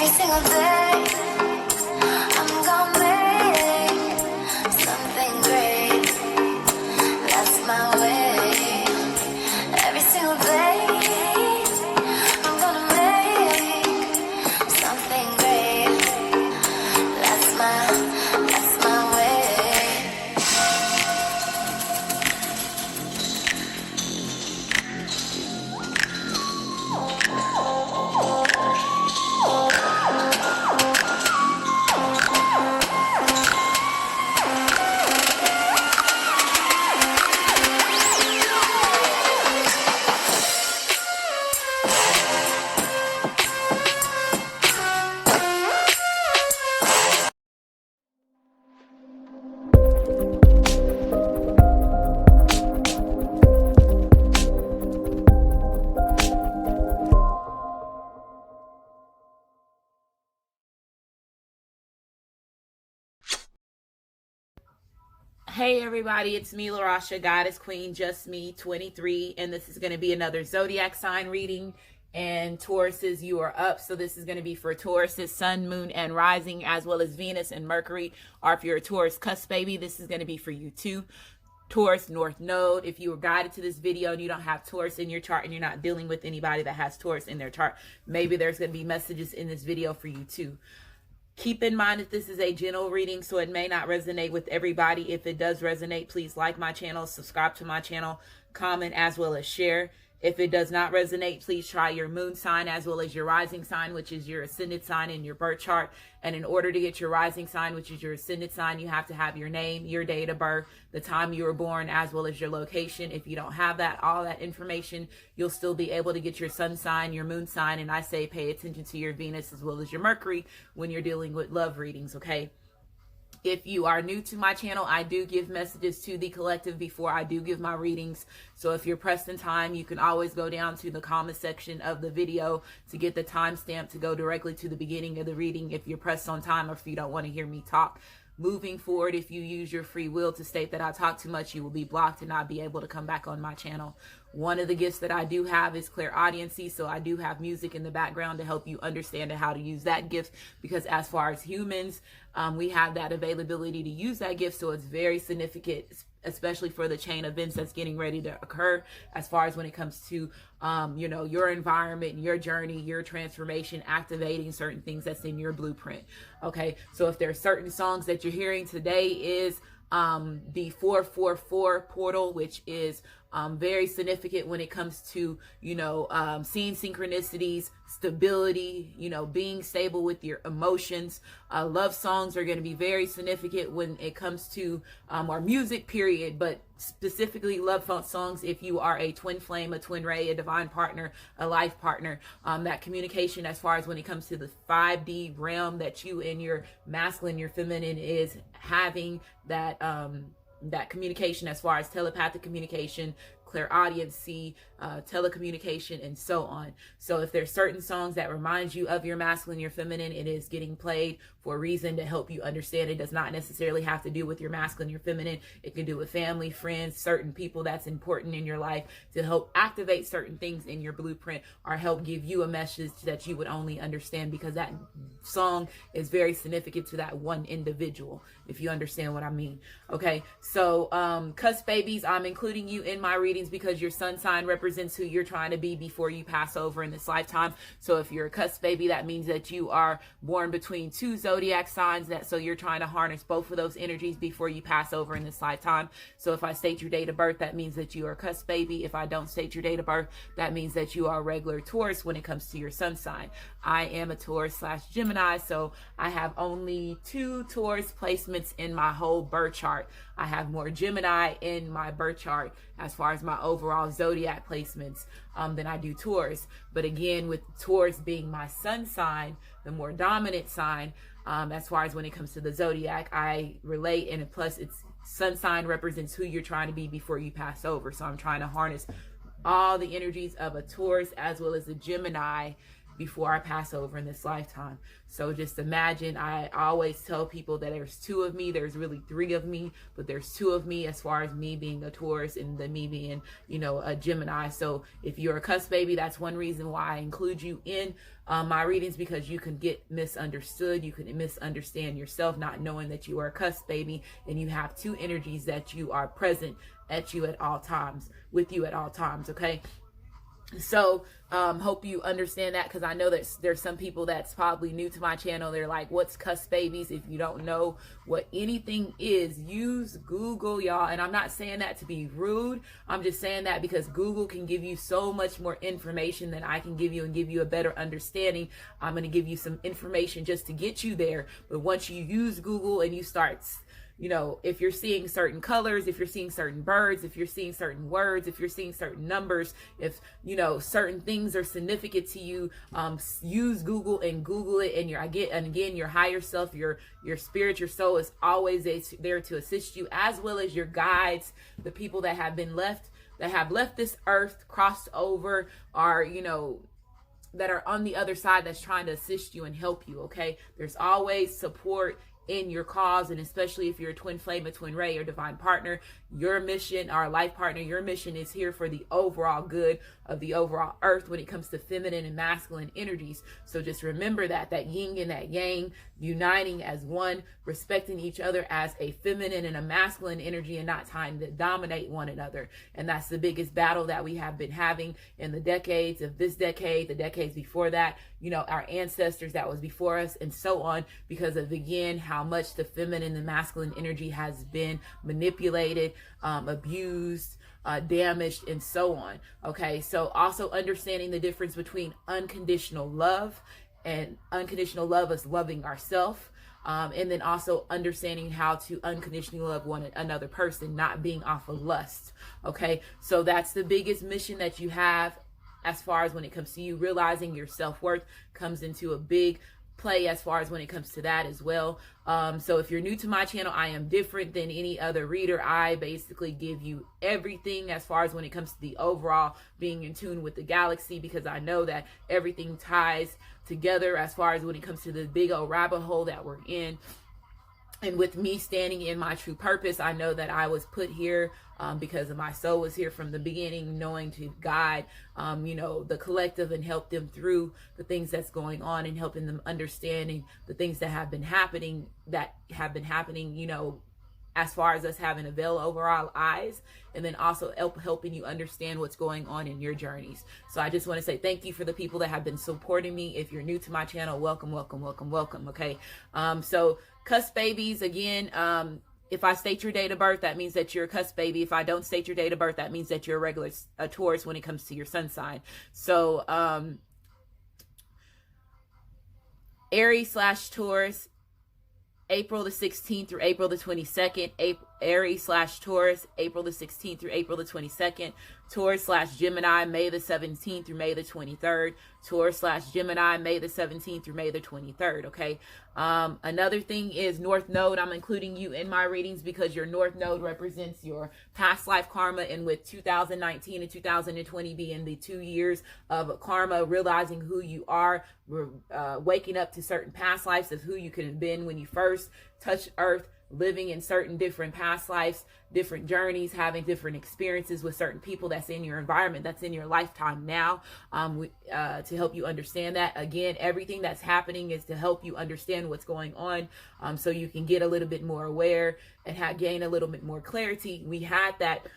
Every single day, I'm gonna make something great. That's my way. Every single day, I'm gonna make something great. That's my way. Hey everybody, it's me, Larasha, Goddess Queen, Just Me, 23, and this is going to be another Zodiac sign reading. And Tauruses, you are up. So this is going to be for Tauruses, Sun, Moon, and Rising, as well as Venus and Mercury. Or if you're a Taurus cusp baby, this is going to be for you too. Taurus North Node. If you were guided to this video and you don't have Taurus in your chart and you're not dealing with anybody that has Taurus in their chart, maybe there's going to be messages in this video for you too. Keep in mind that this is a general reading, so it may not resonate with everybody. If it does resonate, please like my channel, subscribe to my channel, comment, as well as share. If it does not resonate, please try your moon sign as well as your rising sign, which is your ascended sign in your birth chart. And in order to get your rising sign, which is your ascended sign, you have to have your name, your date of birth, the time you were born, as well as your location. If you don't have that, all that information, you'll still be able to get your sun sign, your moon sign. And I say pay attention to your Venus as well as your Mercury when you're dealing with love readings, okay? If you are new to my channel, I do give messages to the collective before I do give my readings. So if you're pressed in time, you can always go down to the comment section of the video to get the timestamp to go directly to the beginning of the reading if you're pressed on time or if you don't want to hear me talk. Moving forward, if you use your free will to state that I talk too much, you will be blocked and not be able to come back on my channel. One of the gifts that I do have is clairaudiency, so I do have music in the background to help you understand how to use that gift, because as far as humans, we have that availability to use that gift, so it's very significant, especially for the chain of events that's getting ready to occur as far as when it comes to your environment, your journey, your transformation, activating certain things that's in your blueprint. Okay, so if there are certain songs that you're hearing today is the 444 portal, which is very significant when it comes to seeing synchronicities, stability, being stable with your emotions. Love songs are going to be very significant when it comes to our music period, but specifically love songs if you are a twin flame, a twin ray, a divine partner, a life partner. That communication as far as when it comes to the 5D realm that you and your masculine, your feminine is having, that that communication as far as telepathic communication, clairaudiency, telecommunication, and so on. So if there's certain songs that remind you of your masculine, your feminine, it is getting played for a reason to help you understand. It does not necessarily have to do with your masculine, your feminine. It can do with family, friends, certain people that's important in your life to help activate certain things in your blueprint or help give you a message that you would only understand, because that song is very significant to that one individual, if you understand what I mean. Okay, so cusp babies, I'm including you in my readings because your sun sign represents who you're trying to be before you pass over in this lifetime. So if you're a cusp baby, that means that you are born between two zodiac signs, so you're trying to harness both of those energies before you pass over in this lifetime. So if I state your date of birth, that means that you are a cusp baby. If I don't state your date of birth, that means that you are a regular Taurus when it comes to your sun sign. I am a Taurus/Gemini, so I have only 2 Taurus placements in my whole birth chart. I have more Gemini in my birth chart as far as my overall zodiac placements than I do Taurus. But again, with Taurus being my sun sign, the more dominant sign, as far as when it comes to the zodiac, I relate, and plus it's sun sign represents who you're trying to be before you pass over. So I'm trying to harness all the energies of a Taurus as well as a Gemini before I pass over in this lifetime. So just imagine, I always tell people that there's two of me. There's really three of me, but there's two of me as far as me being a Taurus and the me being, you know, a Gemini. So if you're a cusp baby, that's one reason why I include you in my readings, because you can get misunderstood. You can misunderstand yourself, not knowing that you are a cusp baby, and you have two energies that you are present at you at all times, with you at all times. Okay. So hope you understand that, because I know that there's some people that's probably new to my channel. They're like, what's cusp babies? If you don't know what anything is, use Google, y'all. And I'm not saying that to be rude. I'm just saying that because Google can give you so much more information than I can give you, and give you a better understanding. I'm going to give you some information just to get you there. But once you use Google and you start, you know, if you're seeing certain colors, if you're seeing certain birds, if you're seeing certain words, if you're seeing certain numbers, if, you know, certain things are significant to you, use Google and Google it. And again, your higher self, your spirit, your soul is always there to assist you, as well as your guides, the people that have left this earth, crossed over, are, you know, that are on the other side, that's trying to assist you and help you. Okay. There's always support in your cause, and especially if you're a twin flame, a twin ray, or divine partner, your mission, our life partner, your mission is here for the overall good of the overall earth when it comes to feminine and masculine energies. So just remember that yin and that yang, uniting as one, respecting each other as a feminine and a masculine energy, and not trying to dominate one another. And that's the biggest battle that we have been having in the decades of this decade, the decades before that, you know, our ancestors that was before us, and so on, because of, again, how much the feminine and masculine energy has been manipulated, abused, damaged, and so on. Okay, so also understanding the difference between unconditional love, and unconditional love is loving ourselves. And then also understanding how to unconditionally love another person, not being off of lust. Okay, so that's the biggest mission that you have as far as when it comes to you. Realizing your self-worth comes into a big play as far as when it comes to that as well. So if you're new to my channel, I am different than any other reader. I basically give you everything as far as when it comes to the overall being in tune with the galaxy, because I know that everything ties together as far as when it comes to the big old rabbit hole that we're in. And with me standing in my true purpose, I know that I was put here because of my soul was here from the beginning, knowing to guide, you know, the collective, and help them through the things that's going on, and helping them understanding the things that have been happening, you know, as far as us having a veil over our eyes, and then also helping you understand what's going on in your journeys. So I just want to say thank you for the people that have been supporting me. If you're new to my channel, welcome, welcome, welcome, welcome. Okay. So cusp babies, again, if I state your date of birth, that means that you're a cusp baby. If I don't state your date of birth, that means that you're a Taurus when it comes to your sun sign. So Aries/Taurus, April the 16th through April the 22nd. Aries/Taurus, April the 16th through April the 22nd. Taurus/Gemini, May the 17th through May the 23rd. Taurus/Gemini, May the 17th through May the 23rd. Okay. Another thing is North Node. I'm including you in my readings because your North Node represents your past life karma, and with 2019 and 2020 being the 2 years of karma, realizing who you are, waking up to certain past lives of who you could have been when you first touched Earth, living in certain different past lives, different journeys, having different experiences with certain people that's in your environment, that's in your lifetime now, to help you understand that. Again, everything that's happening is to help you understand what's going on, so you can get a little bit more aware and gain a little bit more clarity. We had that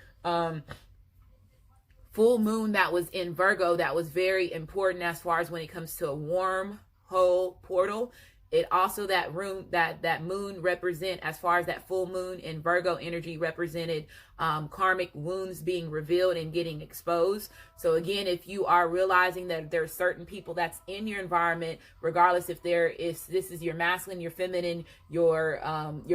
full moon that was in Virgo that was very important as far as when it comes to a wormhole portal. It also, that moon represent, as far as that full moon in Virgo energy, represented karmic wounds being revealed and getting exposed. So again, if you are realizing that there are certain people that's in your environment, regardless if this is your masculine, your feminine, your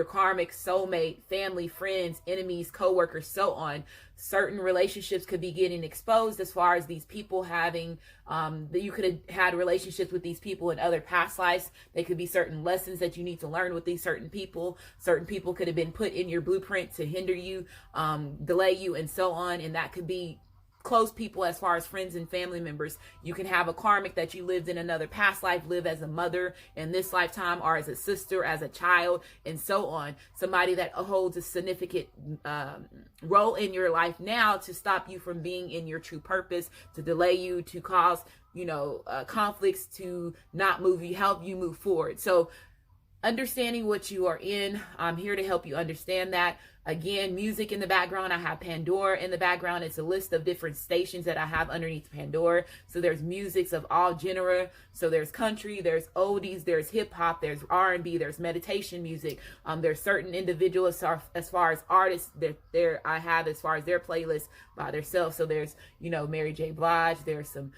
karmic soulmate, family, friends, enemies, co-workers, so on, certain relationships could be getting exposed as far as these people having, that you could have had relationships with these people in other past lives. They could be certain lessons that you need to learn with these certain people. Certain people could have been put in your blueprint to hinder you, delay you, and so on. And that could be close people as far as friends and family members. You can have a karmic that you lived in another past life, live as a mother in this lifetime, or as a sister, as a child, and so on. Somebody that holds a significant role in your life now to stop you from being in your true purpose, to delay you, to cause, conflicts, to not move you, help you move forward. So understanding what you are in, I'm here to help you understand that. Again, music in the background, I have Pandora in the background. It's a list of different stations that I have underneath Pandora. So there's musics of all genre. So there's country, there's oldies, there's hip hop, there's R&B, there's meditation music. There's certain individuals as far as artists there I have as far as their playlists by themselves. So there's, Mary J. Blige, there's some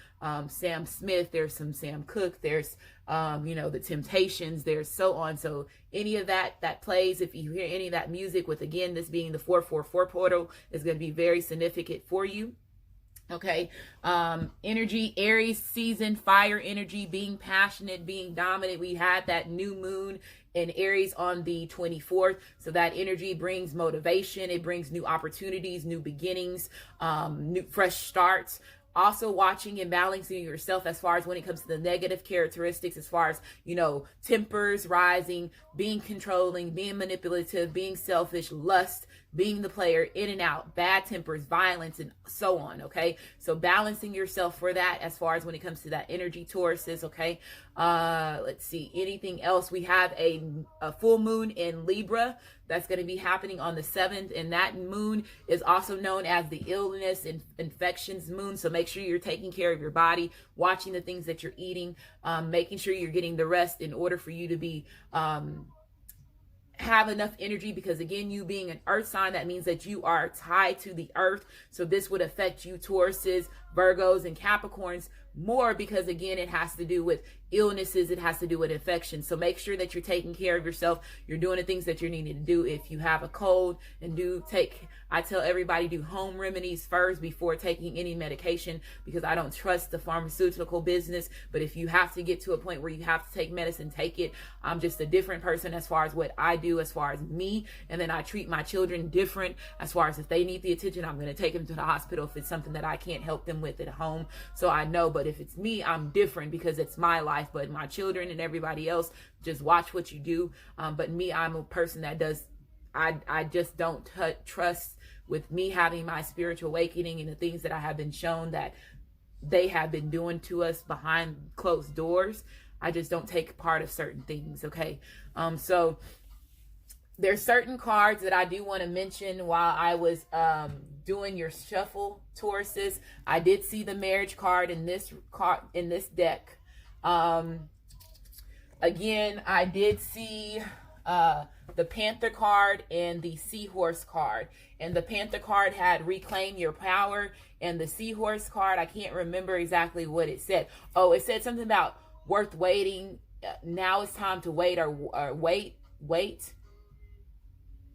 Sam Smith, there's some Sam Cooke, there's the Temptations, there's so on. So any of that plays, if you hear any of that music, with again this being the 444 portal, is going to be very significant for you. Okay. Energy, Aries season, fire energy, being passionate, being dominant. We had that new moon in Aries on the 24th. So that energy brings motivation. It brings new opportunities, new beginnings, new fresh starts. Also watching and balancing yourself as far as when it comes to the negative characteristics, as far as, tempers rising, being controlling, being manipulative, being selfish, lust, being the player, in and out, bad tempers, violence, and so on. Okay. So balancing yourself for that as far as when it comes to that energy, Tauruses. Okay. Let's see, anything else. We have a full moon in Libra that's going to be happening on the 7th, and that moon is also known as the illness and infections moon. So make sure you're taking care of your body, watching the things that you're eating, making sure you're getting the rest in order for you to be have enough energy, because again, you being an earth sign, that means that you are tied to the earth. So this would affect you, Tauruses, Virgos, and Capricorns more, because again, it has to do with illnesses, it has to do with infections. So make sure that you're taking care of yourself, you're doing the things that you need to do. If you have a cold, and I tell everybody, do home remedies first before taking any medication, because I don't trust the pharmaceutical business. But if you have to get to a point where you have to take medicine, take it. I'm just a different person as far as what I do, as far as me. And then I treat my children different as far as if they need the attention, I'm going to take them to the hospital if it's something that I can't help them with at home. So I know, but if it's me, I'm different because it's my life. But my children and everybody else, just watch what you do. But me, I'm a person that I just don't trust, with me having my spiritual awakening and the things that I have been shown that they have been doing to us behind closed doors. I just don't take part of certain things. Okay. So there's certain cards that I do want to mention while I was doing your shuffle, Tauruses. I did see the marriage card in this deck. Again, I did see the Panther card and the Seahorse card. And the Panther card had reclaim your power, and the Seahorse card, I can't remember exactly what it said. Oh, it said something about worth waiting. Now it's time to wait, or wait.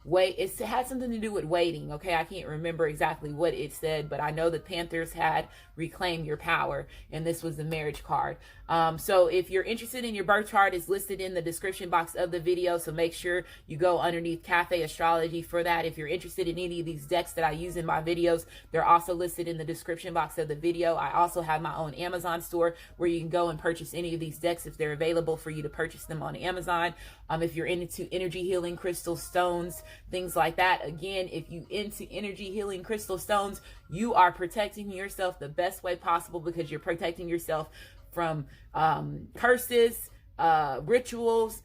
It had something to do with waiting. Okay, I can't remember exactly what it said, but I know the Panthers had reclaim your power, and this was the marriage card. So if you're interested in your birth chart, it's listed in the description box of the video. So make sure you go underneath Cafe Astrology for that. If you're interested in any of these decks that I use in my videos, they're also listed in the description box of the video. I also have my own Amazon store where you can go and purchase any of these decks if they're available for you to purchase them on Amazon. If you're into energy healing crystal stones, things like that. Again, if you into energy healing crystal stones, you are protecting yourself the best way possible, because you're protecting yourself from curses, rituals,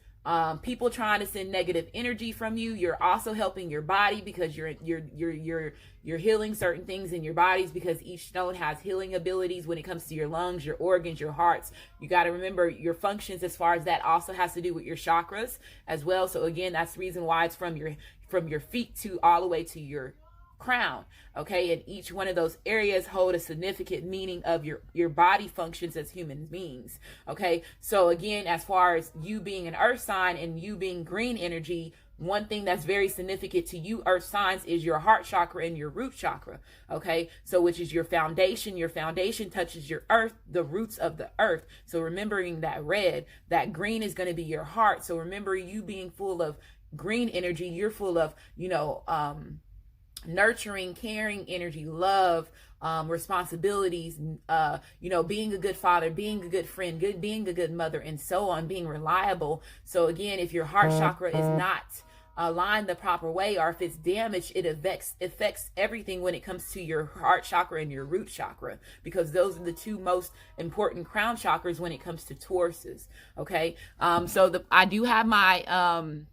people trying to send negative energy from you. You're also helping your body, because you're healing certain things in your bodies, because each stone has healing abilities when it comes to your lungs, your organs, your hearts. You got to remember your functions as far as that also has to do with your chakras as well. So again, that's the reason why it's from your feet to all the way to your crown. Okay, and each one of those areas hold a significant meaning of your body functions as human beings. Okay, so again, as far as you being an earth sign and you being green energy, one thing that's very significant to you earth signs is your heart chakra and your root chakra. Okay, so which is your foundation. Your foundation touches your earth, the roots of the earth. So remembering that red, that green is going to be your heart. So remember, you being full of green energy, you're full of nurturing, caring energy, love, responsibilities, you know, being a good father, being a good friend, being a good mother, and so on, being reliable. So again, if your heart chakra is not aligned the proper way, or if it's damaged, it affects everything when it comes to your heart chakra and your root chakra, because those are the two most important crown chakras when it comes to Tauruses. Okay, so I do have my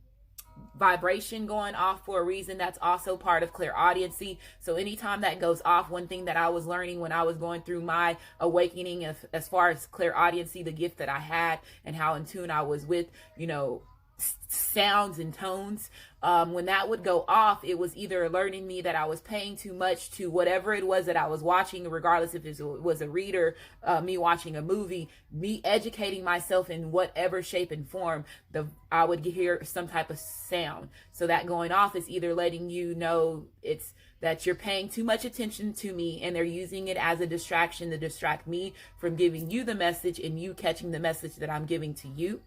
vibration going off for a reason. That's also part of clairaudiency. So anytime that goes off, one thing that I was learning when I was going through my awakening as far as clairaudiency, the gift that I had and how in tune I was with, you know, sounds and tones, when that would go off, it was either alerting me that I was paying too much to whatever it was that I was watching, regardless if it was a reader, me watching a movie, me educating myself in whatever shape and form, I would hear some type of sound. So that going off is either letting you know it's that you're paying too much attention to me, and they're using it as a distraction to distract me from giving you the message and you catching the message that I'm giving to you.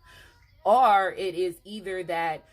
Or it is either that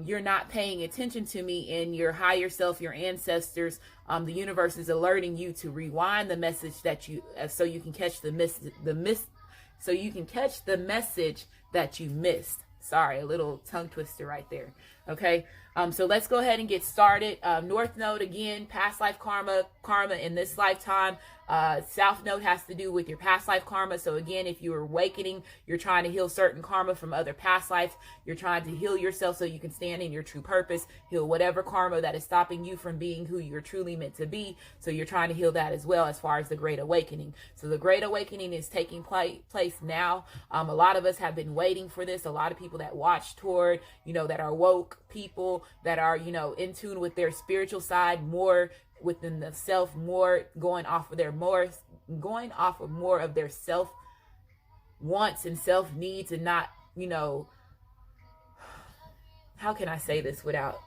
you're not paying attention to me, and your higher self, your ancestors, the universe is alerting you to rewind the message that so you can catch so you can catch the message that you missed. Sorry, a little tongue twister right there. Okay, so let's go ahead and get started. North Node, again, past life karma in this lifetime. South Node has to do with your past life karma. So again, if you're awakening, you're trying to heal certain karma from other past lives. You're trying to heal yourself so you can stand in your true purpose, heal whatever karma that is stopping you from being who you're truly meant to be. So you're trying to heal that as well, as far as the Great Awakening. So the Great Awakening is taking place now. A lot of us have been waiting for this. A lot of people that watch toward, you know, that are woke people, that are, you know, in tune with their spiritual side, more within the self, more going off of more of their self wants and self needs, and not, you know, how can I say this without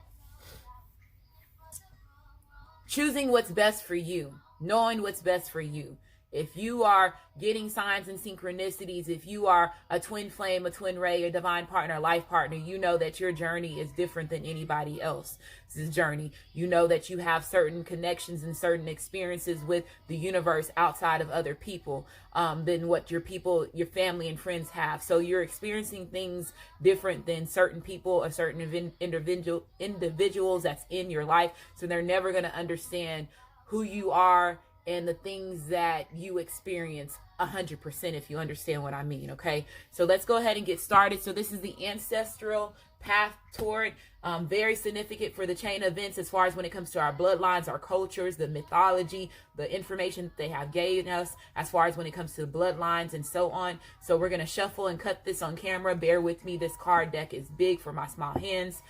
choosing what's best for you, knowing what's best for you. If you are getting signs and synchronicities, if you are a twin flame, a twin ray, a divine partner, a life partner, you know that your journey is different than anybody else's journey. You know that you have certain connections and certain experiences with the universe outside of other people than what your family and friends have. So you're experiencing things different than certain people or certain individuals that's in your life. So they're never going to understand who you are and the things that you experience 100%, if you understand what I mean. Okay, so let's go ahead and get started. So this is the ancestral path toward, very significant for the chain of events as far as when it comes to our bloodlines, our cultures, the mythology, the information that they have given us as far as when it comes to the bloodlines and so on. So we're going to shuffle and cut this on camera. Bear with me. This card deck is big for my small hands.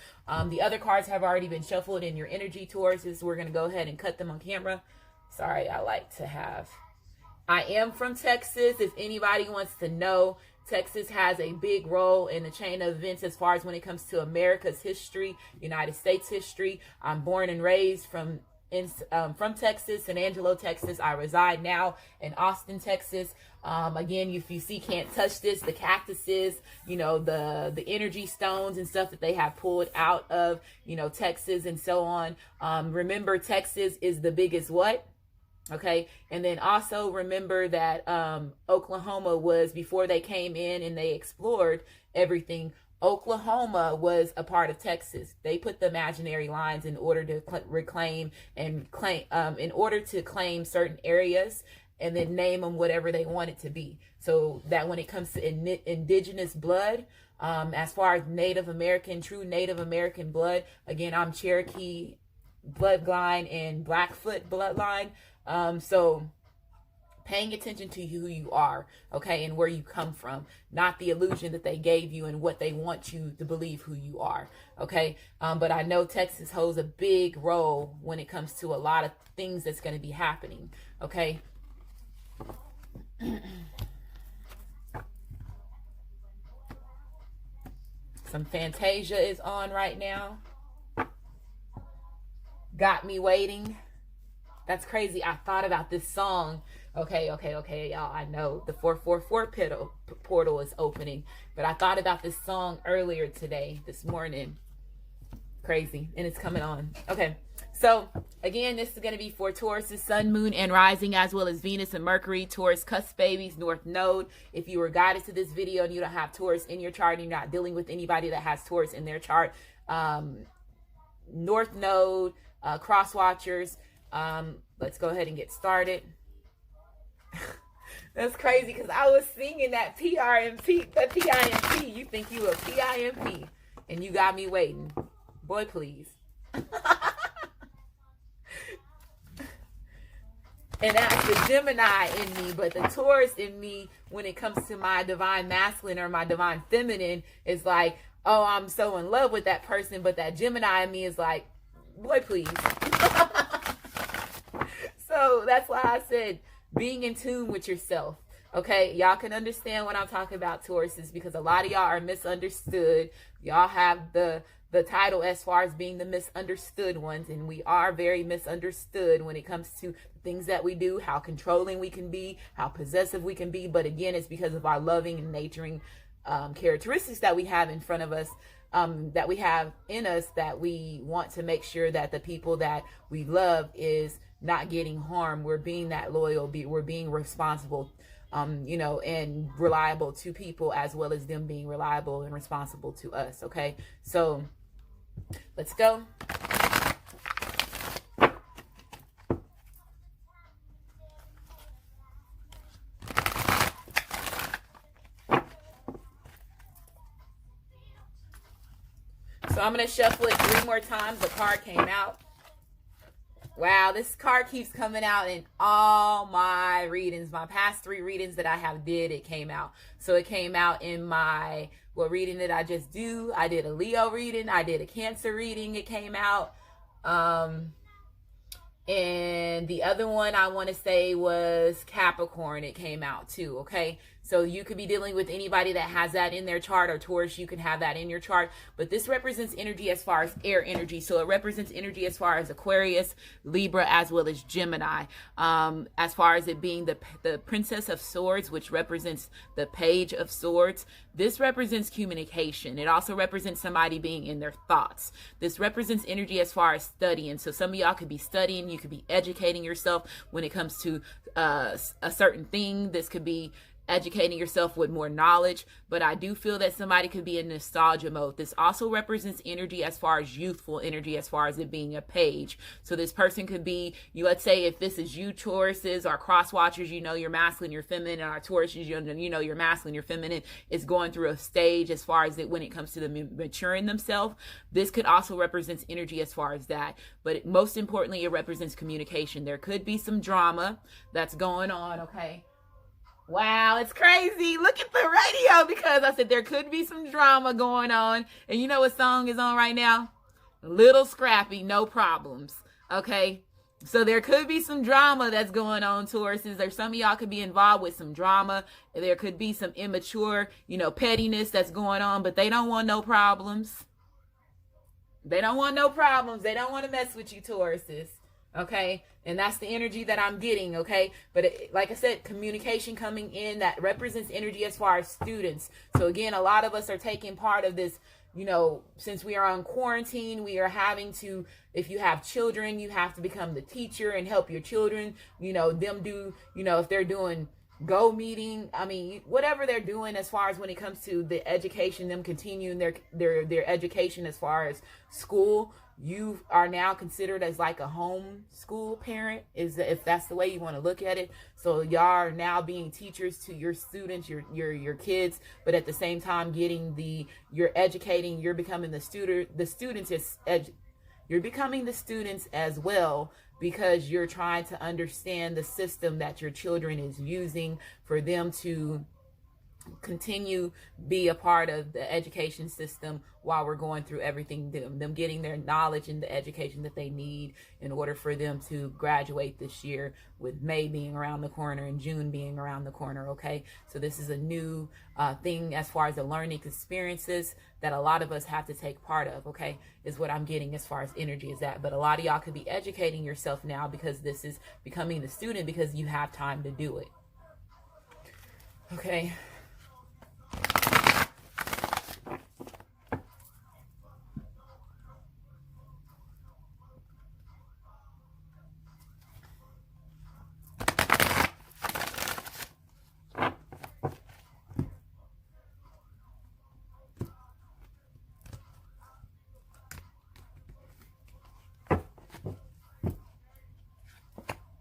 The other cards have already been shuffled in your energy towards this. We're going to go ahead and cut them on camera. Sorry, I am from Texas. If anybody wants to know, Texas has a big role in the chain of events as far as when it comes to America's history, United States history. I'm born and raised from Texas, San Angelo, Texas. I reside now in Austin, Texas. Again, if you see, can't touch this, the cactuses, you know, the energy stones and stuff that they have pulled out of, you know, Texas and so on. Remember, Texas is the biggest what? Okay, and then also remember that Oklahoma was, before they came in and they explored everything, Oklahoma was a part of Texas. They put the imaginary lines in order to reclaim and in order to claim certain areas and then name them whatever they want it to be. So that when it comes to indigenous blood, as far as Native American, true Native American blood, again, I'm Cherokee bloodline and Blackfoot bloodline. So paying attention to who you are, okay, and where you come from, not the illusion that they gave you and what they want you to believe who you are, okay. But I know Texas holds a big role when it comes to a lot of things that's going to be happening, okay. Some Fantasia is on right now. Got Me Waiting. That's crazy. I thought about this song. Okay, y'all. I know the 444 portal is opening, but I thought about this song earlier today, this morning. Crazy. And it's coming on. Okay. So again, this is going to be for Taurus's sun, moon, and rising, as well as Venus and Mercury, Taurus cusp babies, North Node. If you were guided to this video and you don't have Taurus in your chart and you're not dealing with anybody that has Taurus in their chart, North Node, cross watchers, let's go ahead and get started. That's crazy because I was singing that PRMP, the PIMP. You think you a PIMP and you got me waiting. Boy, please. And that's the Gemini in me, but the Taurus in me, when it comes to my divine masculine or my divine feminine, is like, oh, I'm so in love with that person, but that Gemini in me is like, boy, please. So that's why I said being in tune with yourself. Okay, y'all can understand what I'm talking about, Tauruses, because a lot of y'all are misunderstood. Y'all have the title as far as being the misunderstood ones, and we are very misunderstood when it comes to things that we do, how controlling we can be, how possessive we can be. But again, it's because of our loving and nurturing characteristics that we have in front of us, that we have in us, that we want to make sure that the people that we love is not getting harmed. We're being that loyal, we're being responsible, you know, and reliable to people, as well as them being reliable and responsible to us. Okay, so let's go. So I'm going to shuffle it 3 more times. The card came out. Wow, this card keeps coming out in all my readings. My past 3 readings that I have did, it came out. So it came out in my, what reading did I just do? I did a Leo reading. I did a Cancer reading. It came out. And the other one I want to say was Capricorn. It came out too. Okay. So you could be dealing with anybody that has that in their chart, or Taurus, you can have that in your chart. But this represents energy as far as air energy. So it represents energy as far as Aquarius, Libra, as well as Gemini. As far as it being the Princess of Swords, which represents the Page of Swords. This represents communication. It also represents somebody being in their thoughts. This represents energy as far as studying. So some of y'all could be studying. You could be educating yourself when it comes to a certain thing. This could be educating yourself with more knowledge, but I do feel that somebody could be in nostalgia mode. This also represents energy as far as youthful energy, as far as it being a page. So this person could be, let's say if this is you Tauruses or cross watchers, you know your masculine, your feminine, and our Tauruses, you know your masculine, your feminine is going through a stage as far as it when it comes to the maturing themselves. This could also represent energy as far as that, but most importantly, it represents communication. There could be some drama that's going on, okay? Wow, it's crazy. Look at the radio, because I said there could be some drama going on. And you know what song is on right now? Little Scrappy, No Problems. Okay, so there could be some drama that's going on, Tauruses. Or some of y'all could be involved with some drama. There could be some immature, pettiness that's going on, but they don't want no problems. They don't want no problems. They don't want to mess with you, Tauruses. Okay, and that's the energy that I'm getting. Okay, but like I said, communication coming in, that represents energy as far as students. So again, a lot of us are taking part of this, since we are on quarantine, we are having to, if you have children, you have to become the teacher and help your children, them do, if they're doing go meeting, whatever they're doing as far as when it comes to the education, them continuing their education as far as school. You are now considered as like a home school parent, if that's the way you want to look at it. So y'all are now being teachers to your students, your kids, but at the same time you're educating, you're becoming you're becoming the students as well, because you're trying to understand the system that your children is using for them to continue be a part of the education system while we're going through everything, them getting their knowledge and the education that they need in order for them to graduate this year, with May being around the corner and June being around the corner. Okay, so this is a new thing as far as the learning experiences that a lot of us have to take part of. Okay, is what I'm getting as far as energy is that. But a lot of y'all could be educating yourself now, because this is becoming the student, because you have time to do it. Okay.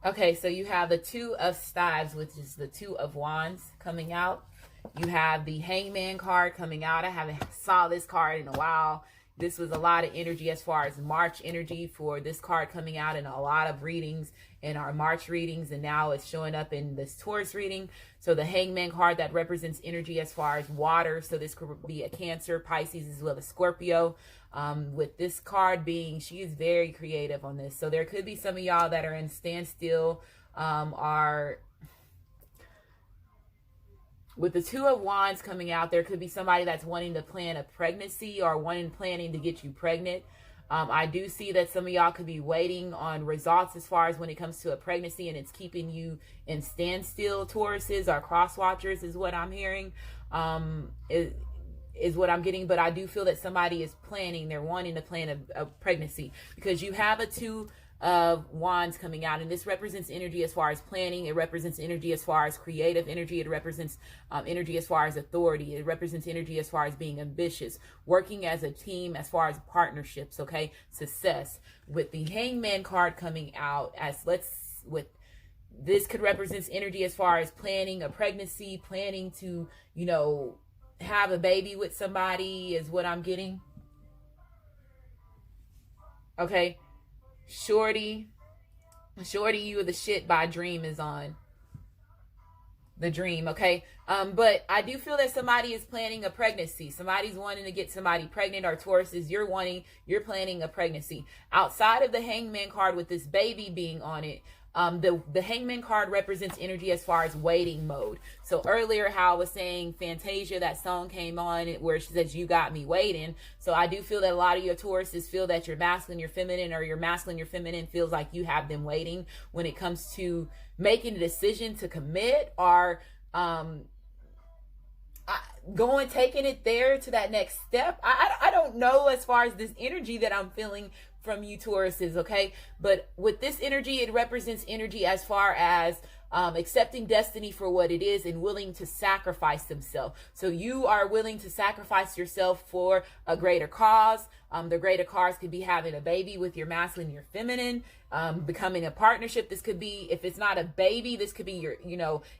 Okay, so you have the Two of Staves, which is the Two of Wands coming out. You have the Hangman card coming out. I haven't saw this card in a while. This was a lot of energy as far as March energy for this card coming out in a lot of readings in our March readings, and now it's showing up in this Taurus reading. So the Hangman card, that represents energy as far as water. So this could be a Cancer, Pisces, as well as Scorpio. With this card being, she is very creative on this. So there could be some of y'all that are in standstill, with the Two of Wands coming out, there could be somebody that's wanting to plan a pregnancy or planning to get you pregnant. I do see that some of y'all could be waiting on results as far as when it comes to a pregnancy, and it's keeping you in standstill. Tauruses or cross watchers is what I'm hearing, is what I'm getting. But I do feel that somebody is planning, they're wanting to plan a pregnancy, because you have a Two of Wands coming out, and this represents energy as far as planning. It represents energy as far as creative energy. It represents energy as far as authority. It represents energy as far as being ambitious, working as a team, as far as partnerships, okay, success. With the Hangman card coming out, this could represent energy as far as planning a pregnancy, planning to, have a baby with somebody is what I'm getting. Okay. Shorty, You the Shit by Dream is on. The Dream, okay? But I do feel that somebody is planning a pregnancy. Somebody's wanting to get somebody pregnant, or Tauruses, you're planning a pregnancy. Outside of the Hangman card with this baby being on it, the Hangman card represents energy as far as waiting mode. So earlier, how I was saying Fantasia, that song came on where she says, "You got me waiting." So I do feel that a lot of your Tauruses feel that your masculine, your feminine, or your masculine, your feminine feels like you have them waiting when it comes to making a decision to commit, or taking it there to that next step. I don't know as far as this energy that I'm feeling from you Tauruses, okay? But with this energy, it represents energy as far as accepting destiny for what it is and willing to sacrifice themselves. So you are willing to sacrifice yourself for a greater cause. The greater cause could be having a baby with your masculine, your feminine, becoming a partnership. This could be, if it's not a baby, this could be your,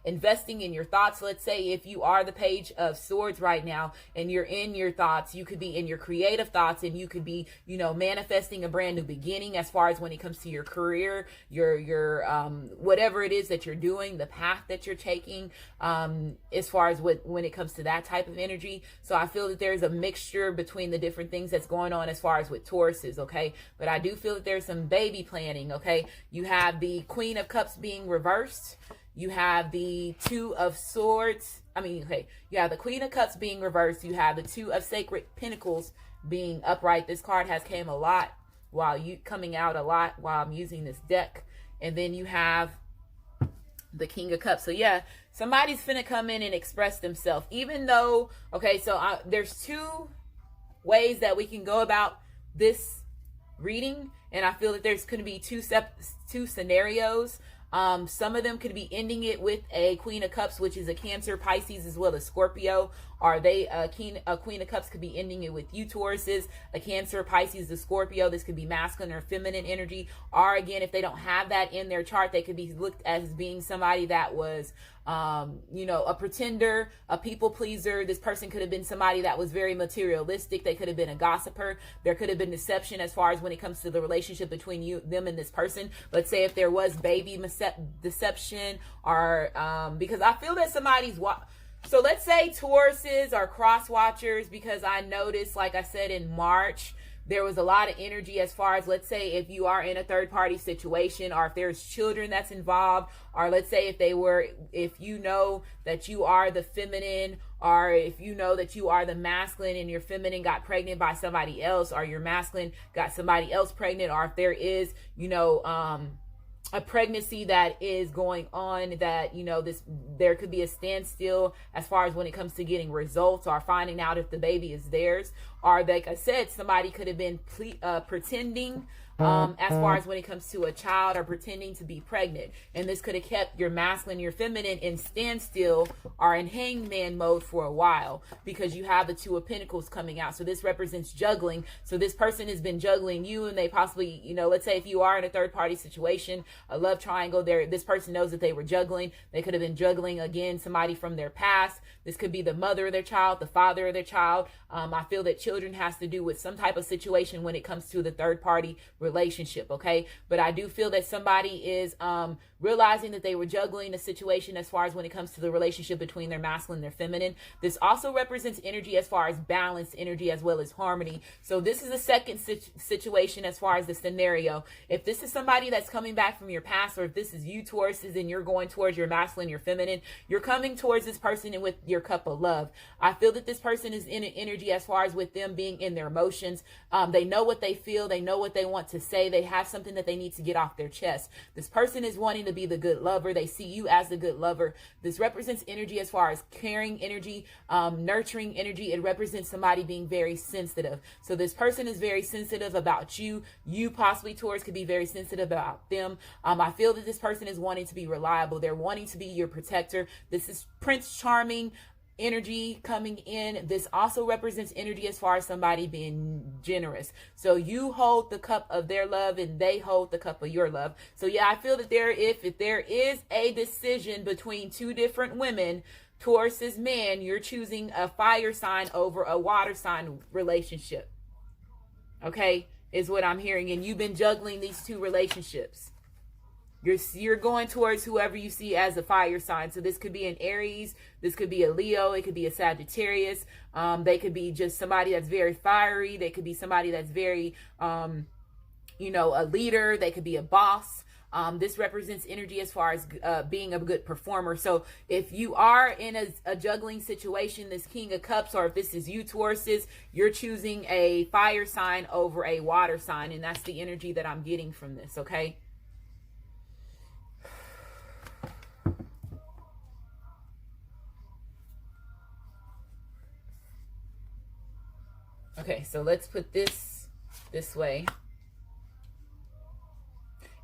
investing in your thoughts. Let's say if you are the Page of Swords right now and you're in your thoughts, you could be in your creative thoughts, and you could be, manifesting a brand new beginning as far as when it comes to your career, your whatever it is that you're doing, the path that you're taking, as far as when it comes to that type of energy. So I feel that there's a mixture between the different things that's going on as far as with Tauruses, okay? But I do feel that there's some baby planning, okay? You have the Queen of Cups being reversed. You have the Two of Swords. You have the Queen of Cups being reversed. You have the Two of Sacred Pentacles being upright. This card has came a lot coming out a lot while I'm using this deck. And then you have the King of Cups. So yeah, somebody's finna come in and express themselves, even though, okay, so there's two ways that we can go about this reading, and I feel that there's going to be two scenarios. Some of them could be ending it with a Queen of Cups, which is a Cancer, Pisces, as well as Scorpio. Or a Queen of Cups could be ending it with you Tauruses, a Cancer, Pisces, a Scorpio. This could be masculine or feminine energy. Or again, if they don't have that in their chart, they could be looked as being somebody that was, a pretender, a people pleaser. This person could have been somebody that was very materialistic. They could have been a gossiper. There could have been deception as far as when it comes to the relationship between them and this person. Let's say if there was baby deception, or because I feel that somebody's so let's say Tauruses are cross watchers, because I noticed, like I said, in March, there was a lot of energy as far as, let's say, if you are in a third party situation, or if there's children that's involved, or let's say if you know that you are the feminine, or if you know that you are the masculine and your feminine got pregnant by somebody else, or your masculine got somebody else pregnant, or if there is, a pregnancy that is going on, that there could be a standstill as far as when it comes to getting results or finding out if the baby is theirs. Or like I said, somebody could have been pretending, as far as when it comes to a child or pretending to be pregnant. And this could have kept your masculine, your feminine in standstill or in hangman mode for a while, because you have the Two of Pentacles coming out. So this represents juggling. So this person has been juggling you, and they possibly, you know, let's say if you are in a third party situation, a love triangle, there, this person knows that they were juggling. They could have been juggling, again, somebody from their past. This could be the mother of their child, the father of their child. I feel that children has to do with some type of situation when it comes to the third party relationship, okay? But I do feel that somebody is realizing that they were juggling a situation as far as when it comes to the relationship between their masculine and their feminine. This also represents energy as far as balanced energy as well as harmony. So this is the second situation as far as the scenario. If this is somebody that's coming back from your past, or if this is you, Tauruses, and you're going towards your masculine, your feminine, you're coming towards this person and with your cup of love. I feel that this person is in an energy as far as with them being in their emotions. They know what they feel. They know what they want to say. They have something that they need to get off their chest. This person is wanting to be the good lover. They see you as the good lover. This represents energy as far as caring energy, nurturing energy. It represents somebody being very sensitive. So this person is very sensitive about you. You possibly, Taurus, could be very sensitive about them. I feel that this person is wanting to be reliable. They're wanting to be your protector. This is Prince Charming energy coming in. This also represents energy as far as somebody being generous. So you hold the cup of their love and they hold the cup of your love. So yeah, I feel that if there is a decision between two different women, Taurus's man, you're choosing a fire sign over a water sign relationship. Okay, is what I'm hearing. And you've been juggling these two relationships. You're going towards whoever you see as a fire sign. So this could be an Aries, this could be a Leo, it could be a Sagittarius. They could be just somebody that's very fiery. They could be somebody that's very, you know, a leader. They could be a boss. This represents energy as far as being a good performer. So if you are in a juggling situation, this King of Cups, or if this is you, Tauruses, you're choosing a fire sign over a water sign. And that's the energy that I'm getting from this, okay? Okay, so let's put this way.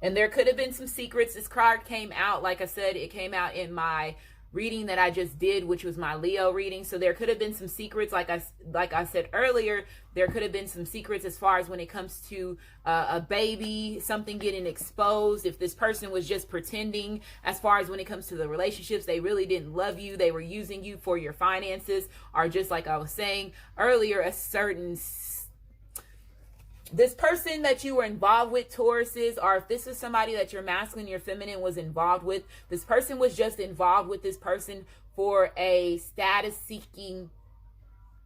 And there could have been some secrets. This card came out, like I said, it came out in my reading that I just did, which was my Leo reading. So there could have been some secrets, like I said earlier, there could have been some secrets as far as when it comes to a baby, something getting exposed. If this person was just pretending, as far as when it comes to the relationships, they really didn't love you. They were using you for your finances, or just like I was saying earlier, a certain this person that you were involved with, Tauruses, or if this is somebody that your masculine, your feminine was involved with, this person was just involved with this person for a status seeking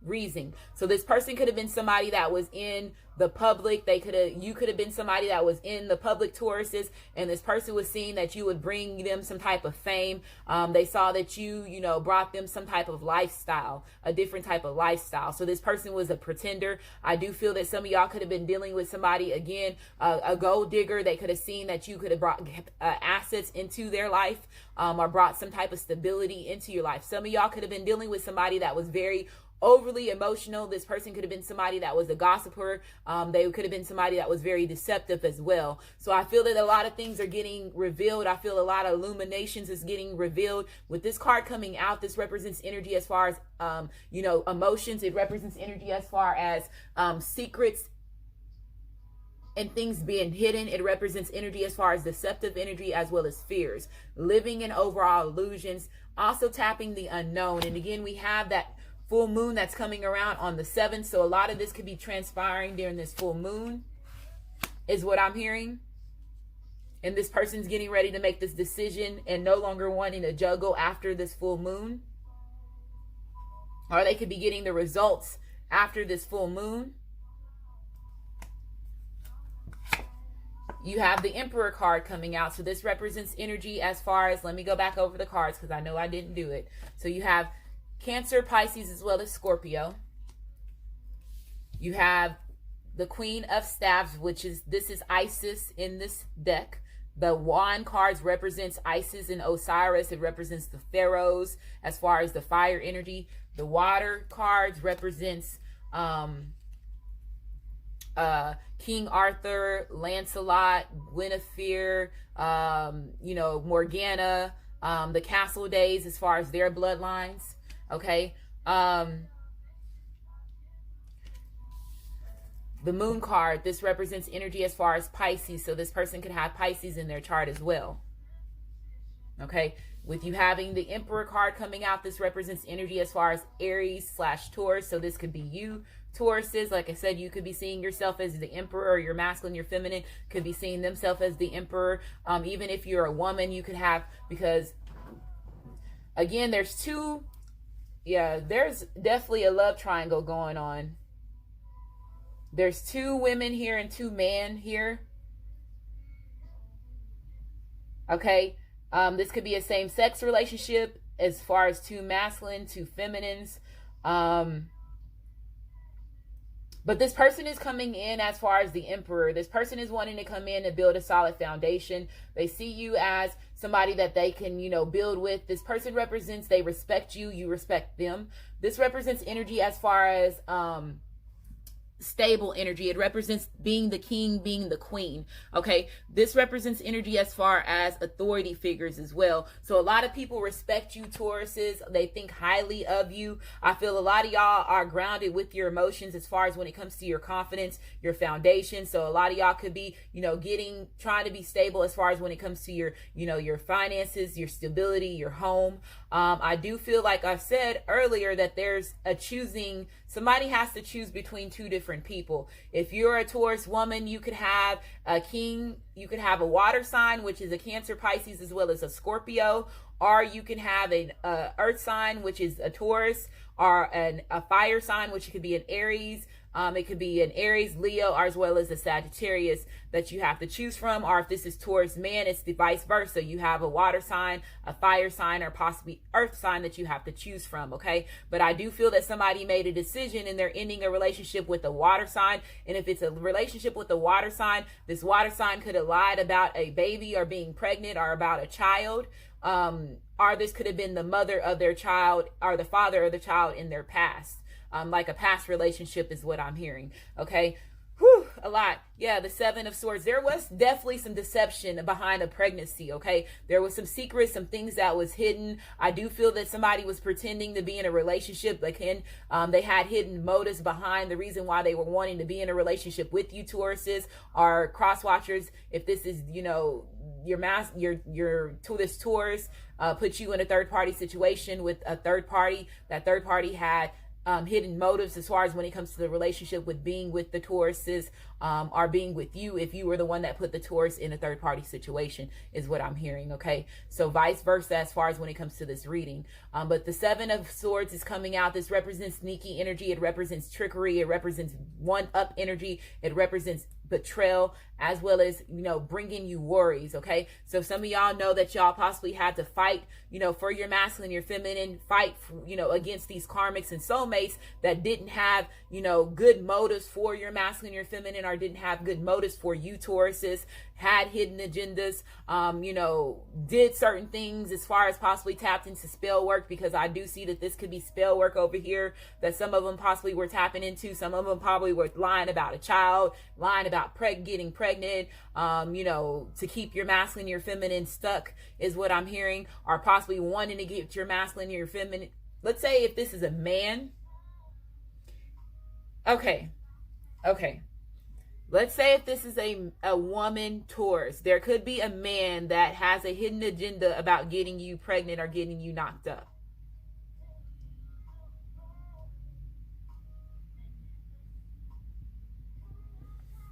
reason. So this person could have been somebody that was in the public. You could have been somebody that was in the public, Tauruses, and this person was seeing that you would bring them some type of fame. They saw that you know, brought them some type of lifestyle, a different type of lifestyle. So this person was a pretender. I do feel that some of y'all could have been dealing with somebody, again, a gold digger. They could have seen that you could have brought assets into their life, or brought some type of stability into your life. Some of y'all could have been dealing with somebody that was very overly emotional. This person could have been somebody that was a gossiper. They could have been somebody that was very deceptive as well. So I feel that a lot of things are getting revealed. I feel a lot of illuminations is getting revealed. With this card coming out, this represents energy as far as, you know, emotions. It represents energy as far as secrets and things being hidden. It represents energy as far as deceptive energy as well as fears. Living in overall illusions. Also tapping the unknown. And again, we have that full moon that's coming around on the 7th. So a lot of this could be transpiring during this full moon, is what I'm hearing. And this person's getting ready to make this decision and no longer wanting to juggle after this full moon. Or they could be getting the results after this full moon. You have the Emperor card coming out. So this represents energy as far as, let me go back over the cards because I know I didn't do it. So you have Cancer, Pisces, as well as Scorpio. You have the Queen of Staves, this is Isis in this deck. The Wand cards represents Isis and Osiris. It represents the pharaohs as far as the fire energy. The Water cards represents King Arthur, Lancelot, Guinevere, Morgana, the castle days as far as their bloodlines. Okay. The moon card, this represents energy as far as Pisces. So this person could have Pisces in their chart as well. Okay. With you having the Emperor card coming out, this represents energy as far as Aries/Taurus. So this could be you, Tauruses. Like I said, you could be seeing yourself as the Emperor, or your masculine, your feminine could be seeing themselves as the Emperor. Even if you're a woman, you could have, because again, there's definitely a love triangle going on. There's 2 women here and 2 men here. Okay. This could be a same-sex relationship as far as 2 masculine, 2 feminines. But this person is coming in as far as the Emperor. This person is wanting to come in and build a solid foundation. They see you as somebody that they can, build with. This person represents, they respect you, you respect them. This represents energy as far as stable energy. It represents being the king, being the queen. Okay, this represents energy as far as authority figures as well. So a lot of people respect you, Tauruses. They think highly of you. I feel a lot of y'all are grounded with your emotions as far as when it comes to your confidence, your foundation. So a lot of y'all could be, trying to be stable as far as when it comes to your, your finances, your stability, your home. I do feel like I said earlier that there's a choosing. Somebody has to choose between 2 different people. If you're a Taurus woman, you could have a king, you could have a water sign, which is a Cancer, Pisces, as well as a Scorpio, or you can have an earth sign, which is a Taurus, or a fire sign, which could be an Aries. It could be an Aries, Leo, or as well as a Sagittarius that you have to choose from. Or if this is Taurus man, it's the vice versa. You have a water sign, a fire sign, or possibly earth sign that you have to choose from. Okay. But I do feel that somebody made a decision and they're ending a relationship with a water sign. And if it's a relationship with a water sign, this water sign could have lied about a baby or being pregnant or about a child. Or this could have been the mother of their child or the father of the child in their past. Like a past relationship is what I'm hearing. Okay. Whew, a lot. Yeah, the 7 of Swords. There was definitely some deception behind a pregnancy, okay? There was some secrets, some things that was hidden. I do feel that somebody was pretending to be in a relationship. They had hidden motives behind the reason why they were wanting to be in a relationship with you, Tauruses, or cross watchers. If this is, this Taurus put you in a third party situation with a third party. That third party had hidden motives as far as when it comes to the relationship with being with the Tauruses or being with you, if you were the one that put the Taurus in a third party situation, is what I'm hearing. Okay, so vice versa as far as when it comes to this reading. But the 7 of Swords is coming out. This represents sneaky energy. It represents trickery. It represents one-up energy. It represents betrayal, as well as, bringing you worries. Okay, so some of y'all know that y'all possibly had to fight, for your masculine, your feminine, fight, against these karmics and soulmates that didn't have, good motives for your masculine, your feminine, or didn't have good motives for you, Tauruses, had hidden agendas, did certain things as far as possibly tapped into spell work, because I do see that this could be spell work over here that some of them possibly were tapping into. Some of them probably were lying about a child, lying about getting pregnant, to keep your masculine, your feminine stuck is what I'm hearing, or possibly wanting to get your masculine, your feminine. Let's say if this is a man. Okay. Let's say if this is a woman Taurus, there could be a man that has a hidden agenda about getting you pregnant or getting you knocked up.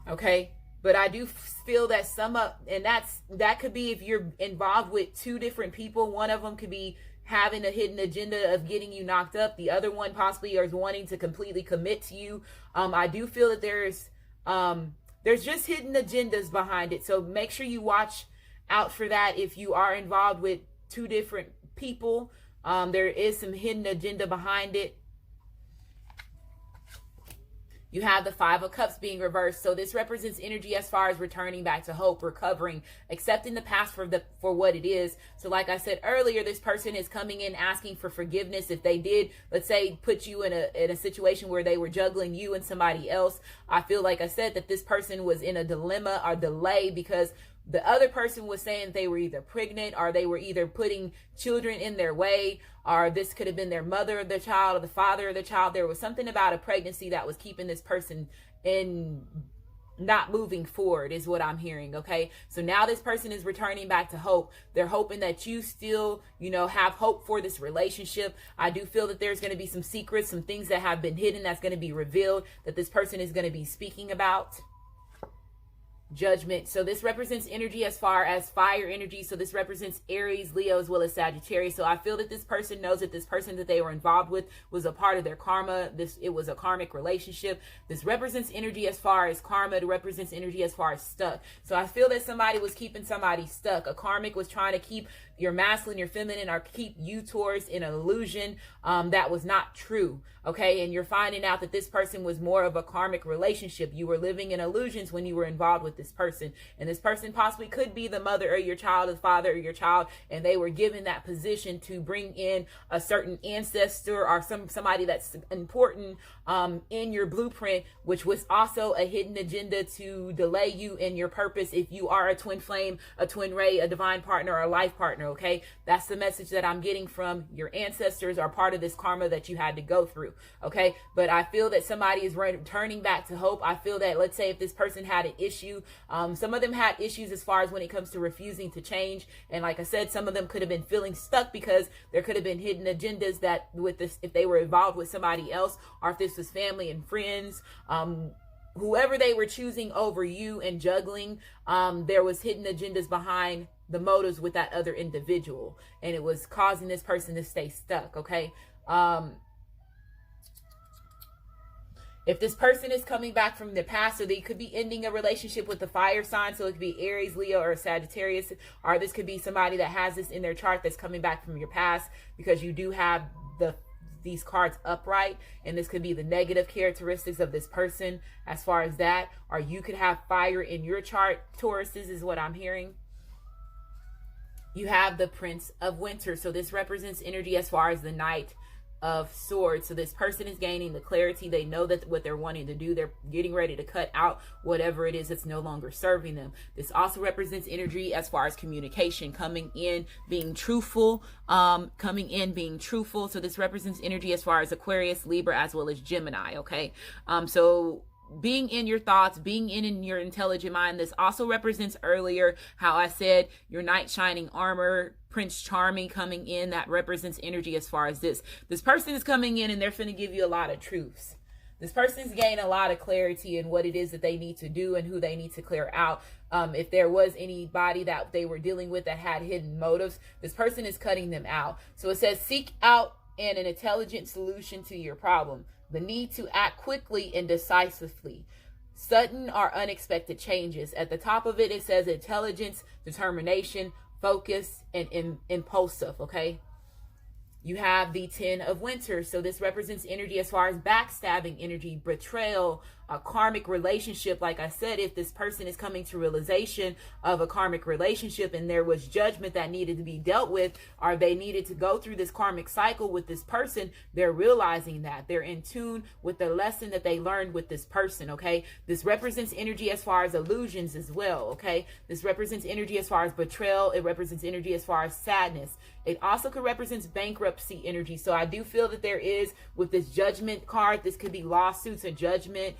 Okay, but I do feel that that could be if you're involved with 2 different people. One of them could be having a hidden agenda of getting you knocked up. The other one possibly is wanting to completely commit to you. I do feel that there's just hidden agendas behind it. So make sure you watch out for that if you are involved with 2 different people. There is some hidden agenda behind it. You have the Five of Cups being reversed. So this represents energy as far as returning back to hope, recovering, accepting the past for what it is. So like I said earlier, this person is coming in asking for forgiveness. If they did, let's say, put you in a situation where they were juggling you and somebody else, I feel like I said that this person was in a dilemma or delay because the other person was saying they were either pregnant or they were either putting children in their way, or this could have been their mother of the child or the father of the child. There was something about a pregnancy that was keeping this person in not moving forward is what I'm hearing. Okay. So now this person is returning back to hope. They're hoping that you still, have hope for this relationship. I do feel that there's going to be some secrets, some things that have been hidden that's going to be revealed that this person is going to be speaking about. Judgment. So this represents energy as far as fire energy. So this represents Aries, Leo, as well as Sagittarius. So I feel that this person knows that this person that they were involved with was a part of their karma. It was a karmic relationship. This represents energy as far as karma. It represents energy as far as stuck. So I feel that somebody was keeping somebody stuck. A karmic was trying to keep your masculine, your feminine, or keep you Taurus in an illusion that was not true. Okay. And you're finding out that this person was more of a karmic relationship. You were living in illusions when you were involved with this person. And this person possibly could be the mother of your child, the father of your child. And they were given that position to bring in a certain ancestor or somebody that's important in your blueprint, which was also a hidden agenda to delay you in your purpose. If you are a twin flame, a twin ray, a divine partner, or a life partner. Okay. That's the message that I'm getting from your ancestors are part of this karma that you had to go through. Okay. But I feel that somebody is returning back to hope. I feel that, let's say if this person had an issue, some of them had issues as far as when it comes to refusing to change. And like I said, some of them could have been feeling stuck because there could have been hidden agendas that with this, if they were involved with somebody else, or if this was family and friends, whoever they were choosing over you and juggling, there was hidden agendas behind the motives with that other individual, and it was causing this person to stay stuck. Okay. If this person is coming back from the past, so they could be ending a relationship with the fire sign. So it could be Aries, Leo, or Sagittarius, or this could be somebody that has this in their chart that's coming back from your past, because you do have these cards upright, and this could be the negative characteristics of this person as far as that, or you could have fire in your chart. Tauruses is what I'm hearing. You have the Prince of Winter. So this represents energy as far as the Knight of Swords. So this person is gaining the clarity. They know that what they're wanting to do, they're getting ready to cut out whatever it is that's no longer serving them. This also represents energy as far as communication, coming in, being truthful, So this represents energy as far as Aquarius, Libra, as well as Gemini. Okay. So being in your thoughts, being in your intelligent mind. This also represents earlier how I said your knight shining armor, Prince Charming coming in. That represents energy as far as this person is coming in and they're going to give you a lot of truths. This person's gained a lot of clarity in what it is that they need to do and who they need to clear out. If there was anybody that they were dealing with that had hidden motives, this person is cutting them out. So it says, seek out an intelligent solution to your problem. The need to act quickly and decisively. Sudden or unexpected changes. At the top of it, it says intelligence, determination, focus, and impulsive. Okay. You have the 10 of Winter. So this represents energy as far as backstabbing energy, betrayal, a karmic relationship. Like I said, if this person is coming to realization of a karmic relationship and there was judgment that needed to be dealt with, or they needed to go through this karmic cycle with this person, they're realizing that they're in tune with the lesson that they learned with this person. Okay. This represents energy as far as illusions as well. Okay. This represents energy as far as betrayal. It represents energy as far as sadness. It also could represent bankruptcy energy. So I do feel that there is, with this judgment card, this could be lawsuits or judgment.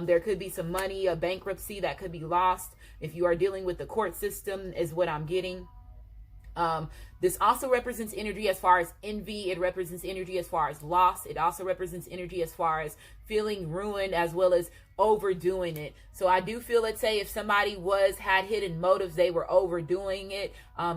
There could be some money, a bankruptcy that could be lost if you are dealing with the court system, is what I'm getting. This also represents energy as far as envy. It represents energy as far as loss. It also represents energy as far as feeling ruined, as well as overdoing it. So I do feel, let's say if somebody had hidden motives, they were overdoing it.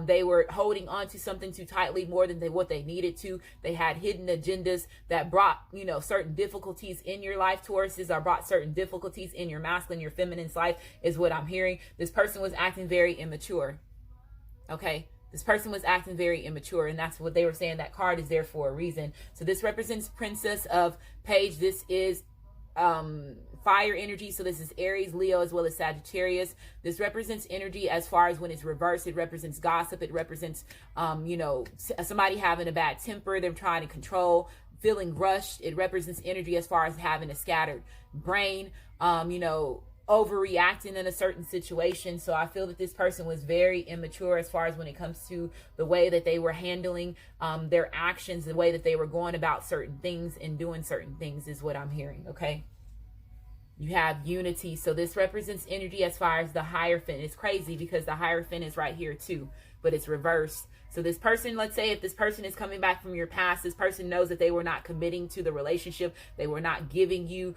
They were holding on to something too tightly, more than what they needed to. They had hidden agendas that brought, certain difficulties in your life, Tauruses, or brought certain difficulties in your masculine, your feminine's life, is what I'm hearing. This person was acting very immature. Okay. This person was acting very immature, and that's what they were saying. That card is there for a reason. So this represents Princess of Page. This is fire energy. So this is Aries, Leo, as well as Sagittarius. This represents energy as far as when it's reversed. It represents gossip. It represents, somebody having a bad temper. They're trying to control, feeling rushed. It represents energy as far as having a scattered brain, overreacting in a certain situation. So I feel that this person was very immature as far as when it comes to the way that they were handling their actions, the way that they were going about certain things and doing certain things is what I'm hearing, okay? You have unity. So this represents energy as far as the Hierophant. It's crazy because the Hierophant is right here too, but it's reversed. So this person, let's say if this person is coming back from your past, this person knows that they were not committing to the relationship. They were not giving you,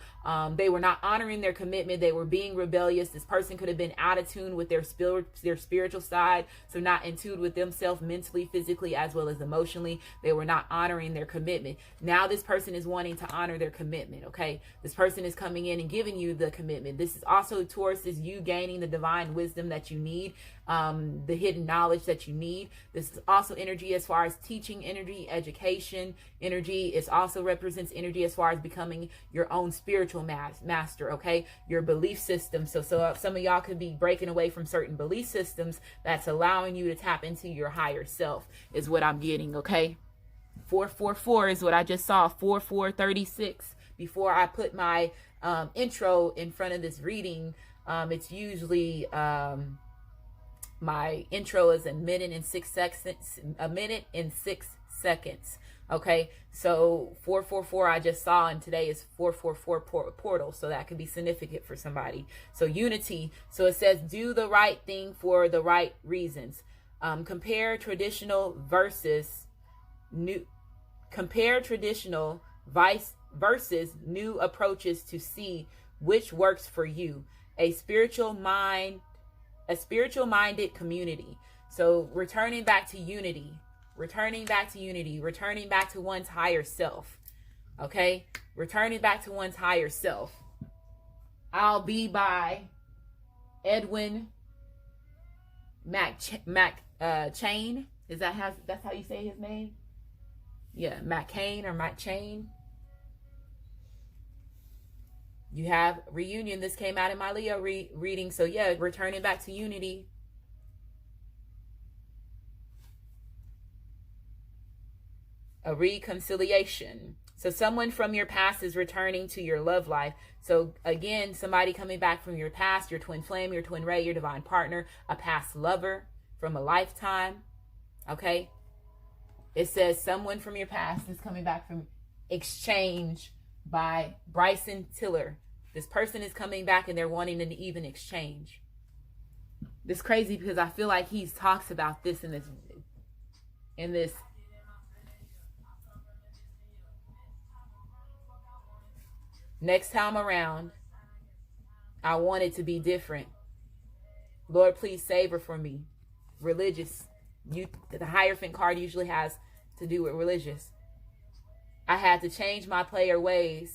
they were not honoring their commitment. They were being rebellious. This person could have been out of tune with their spiritual side. So not in tune with themselves mentally, physically, as well as emotionally. They were not honoring their commitment. Now this person is wanting to honor their commitment, okay? This person is coming in and giving you the commitment. This is also, Taurus, is you gaining the divine wisdom that you need, the hidden knowledge that you need. This is also energy as far as teaching energy, education energy. It also represents energy as far as becoming your own spiritual master, okay? Your belief system. So some of y'all could be breaking away from certain belief systems that's allowing you to tap into your higher self is what I'm getting, okay? 444 is what I just saw, 4436. Before I put my intro in front of this reading, it's usually my intro is a minute and 6 seconds. Okay, so 444 I just saw, and today is 444 portal, so that could be significant for somebody. So unity. So it says do the right thing for the right reasons. Compare traditional versus new approaches to see which works for you. A spiritual minded community. So returning back to unity, returning back to one's higher self. Okay, returning back to one's higher self. I'll Be by Edwin Chain. That's how you say his name? Yeah, McCain or McChain. You have reunion. This came out in my Leo reading. So yeah, returning back to unity. A reconciliation. So someone from your past is returning to your love life. So again, somebody coming back from your past, your twin flame, your twin ray, your divine partner, a past lover from a lifetime. Okay. It says someone from your past is coming back from exchange by Bryson Tiller. This person is coming back and they're wanting an even exchange. This is crazy because I feel like he talks about this in this next time around. I want it to be different. Lord, please save her for me. Religious. The Hierophant card usually has to do with religious. I had to change my player ways.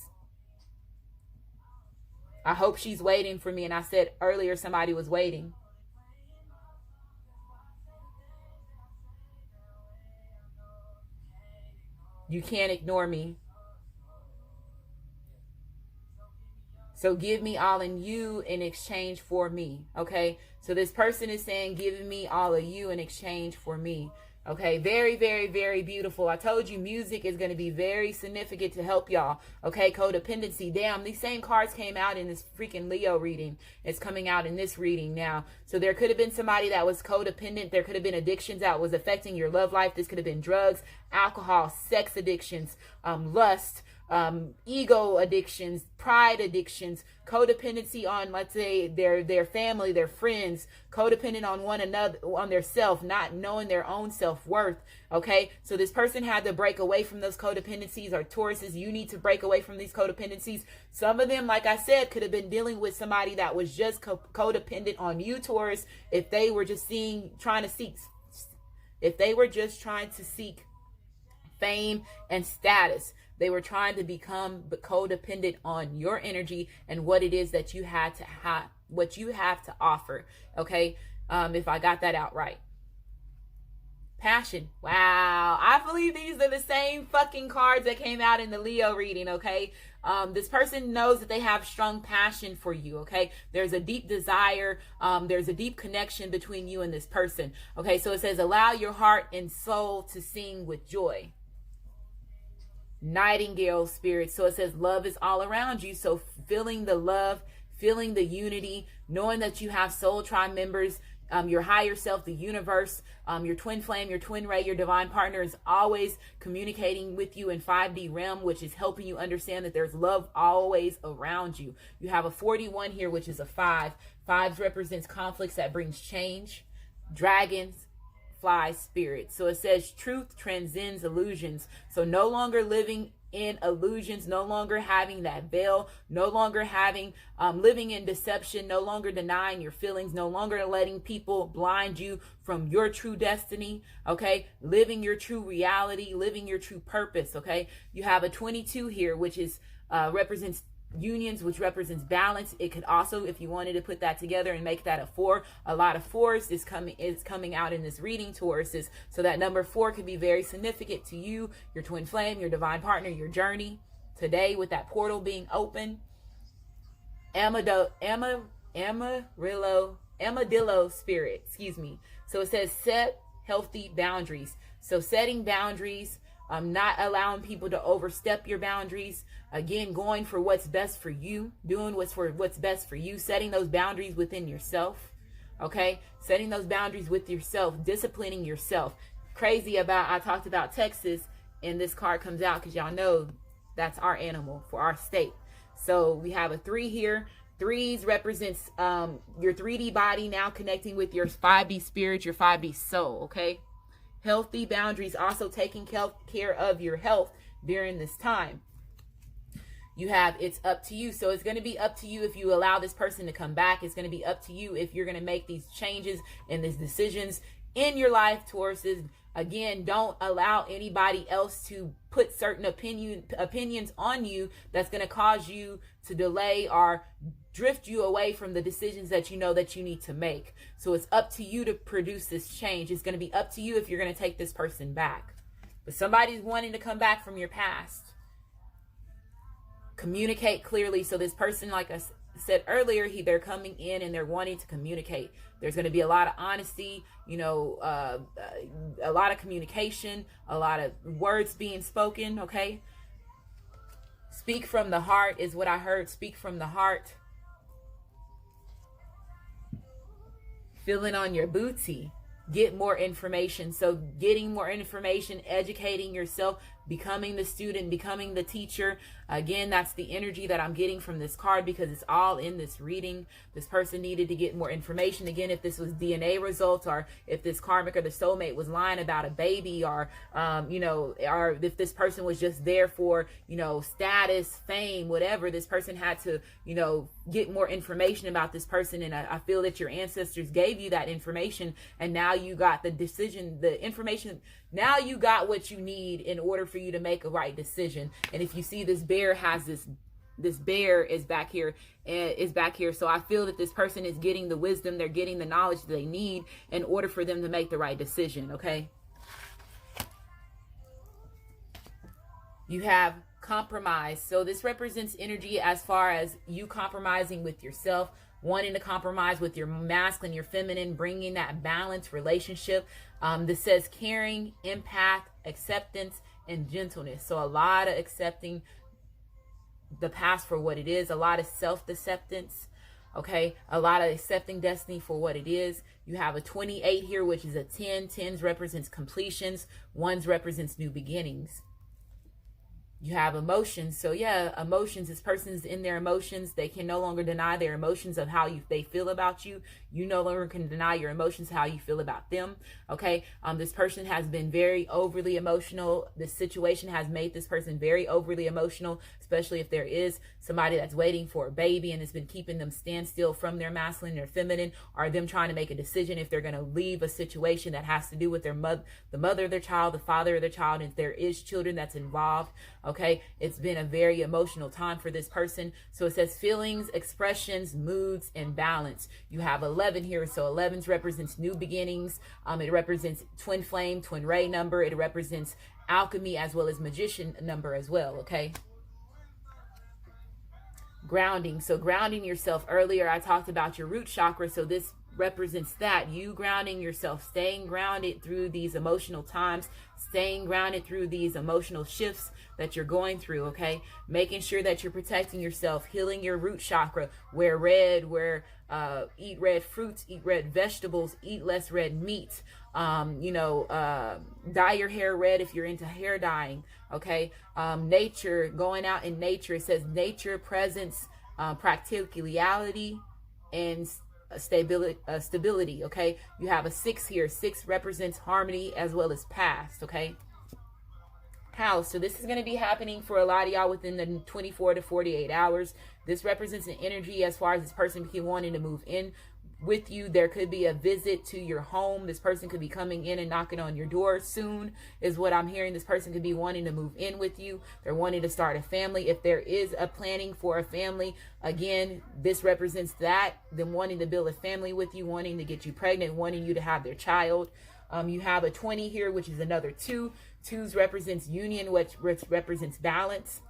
I hope she's waiting for me. And I said earlier somebody was waiting. You can't ignore me. So give me all in you in exchange for me. Okay. So this person is saying, giving me all of you in exchange for me. Okay, very, very, very beautiful. I told you music is going to be very significant to help y'all. Okay, codependency. Damn, these same cards came out in this freaking Leo reading. It's coming out in this reading now. So there could have been somebody that was codependent. There could have been addictions that was affecting your love life. This could have been drugs, alcohol, sex addictions, lust, ego addictions, pride addictions, codependency on, let's say, their family, their friends, codependent on one another, on their self, not knowing their own self-worth. Okay, so this person had to break away from those codependencies, or Tauruses, you need to break away from these codependencies. If they were just trying to seek fame and status. They were trying to become codependent on your energy and what it is that you had to have, what you have to offer. Okay, if I got that out right. Passion. Wow. I believe these are the same fucking cards that came out in the Leo reading, okay? This person knows that they have strong passion for you, okay? There's a deep desire. There's a deep connection between you and this person, okay? So it says, allow your heart and soul to sing with joy. Nightingale spirit. So it says, love is all around you. So feeling the love, feeling the unity, knowing that you have soul tribe members, your higher self, the universe, your twin flame, your twin ray, your divine partner is always communicating with you in 5D realm, which is helping you understand that there's love always around you. You have a 41 here, which is a 5. 5 represents conflicts that brings change. Dragons, fly, spirit. So it says truth transcends illusions. So no longer living in illusions, no longer having that veil, no longer having living in deception, no longer denying your feelings, no longer letting people blind you from your true destiny, okay? Living your true reality, living your true purpose, okay? You have a 22 here, which is represents unions, which represents balance. It could also, if you wanted to put that together and make that a 4, a lot of 4s is coming out in this reading, Tauruses. So that number 4 could be very significant to you, your twin flame, your divine partner, your journey today with that portal being open. Amadillo spirit, excuse me. So it says set healthy boundaries. So setting boundaries, not allowing people to overstep your boundaries. Again, going for what's best for you, doing what's best for you, setting those boundaries within yourself. Okay, setting those boundaries with yourself, disciplining yourself. Crazy about, I talked about Texas, and this card comes out because y'all know that's our animal for our state. So we have a 3 here. 3s represents your 3D body now connecting with your 5D spirit, your 5D soul. Okay. Healthy boundaries, also taking care of your health during this time. You have, it's up to you. So it's going to be up to you if you allow this person to come back. It's going to be up to you if you're going to make these changes and these decisions in your life, Tauruses. Again, don't allow anybody else to put certain opinions on you that's going to cause you to delay or drift you away from the decisions that you know that you need to make. So it's up to you to produce this change. It's going to be up to you if you're going to take this person back. But somebody's wanting to come back from your past. Communicate clearly. So this person, like I said earlier, they're coming in and they're wanting to communicate. There's going to be a lot of honesty, you know, a lot of communication, a lot of words being spoken, okay? Speak from the heart is what I heard. Speak from the heart. Feeling on your booty. Get more information. So getting more information, educating yourself, becoming the student, becoming the teacher. Again, that's the energy that I'm getting from this card because it's all in this reading. This person needed to get more information. Again, if this was DNA results or if this karmic or the soulmate was lying about a baby or, you know, or if this person was just there for, you know, status, fame, whatever, this person had to, you know, get more information about this person. And I feel that your ancestors gave you that information and now you got the decision, the information. Now you got what you need in order for you to make a right decision. And if you see this bear has this bear is back here. So I feel that this person is getting the wisdom, they're getting the knowledge that they need in order for them to make the right decision, okay? You have compromise. So this represents energy as far as you compromising with yourself, wanting to compromise with your masculine, your feminine, bringing that balanced relationship. This says caring, empath, acceptance, and gentleness. So a lot of accepting the past for what it is, a lot of self-acceptance, okay? A lot of accepting destiny for what it is. You have a 28 here, which is a 10. 10s represents completions. 1s represents new beginnings. You have emotions. So yeah, emotions, this person's in their emotions. They can no longer deny their emotions of how they feel about you. You no longer can deny your emotions, how you feel about them. Okay. This person has been very overly emotional. This situation has made this person very overly emotional, especially if there is somebody that's waiting for a baby and it's been keeping them stand still from their masculine or feminine, or them trying to make a decision if they're going to leave a situation that has to do with their the mother of their child, the father of their child, and if there is children that's involved. Okay. Okay, it's been a very emotional time for this person. So it says feelings, expressions, moods, and balance. You have 11 here. So 11 represents new beginnings. It represents twin flame, twin ray number. It represents alchemy as well as magician number as well. Okay. Grounding. So grounding yourself. Earlier I talked about your root chakra. So this represents that, you grounding yourself, staying grounded through these emotional times, staying grounded through these emotional shifts that you're going through. Okay, making sure that you're protecting yourself, healing your root chakra. Wear red, eat red fruits, eat red vegetables, eat less red meat. Dye your hair red if you're into hair dyeing. Okay, nature, going out in nature. It says nature, presence, practicality, and stability. Okay, you have a 6 here. 6 represents harmony as well as past. Okay, house. So this is going to be happening for a lot of y'all within the 24 to 48 hours. This represents an energy as far as this person be wanting to move in with you. There could be a visit to your home. This person could be coming in and knocking on your door soon, is what I'm hearing. This person could be wanting to move in with you. They're wanting to start a family. If there is a planning for a family, again, this represents that, them wanting to build a family with you, wanting to get you pregnant, wanting you to have their child. You have a 20 here, which is another 2. 2s represents union, which represents balance.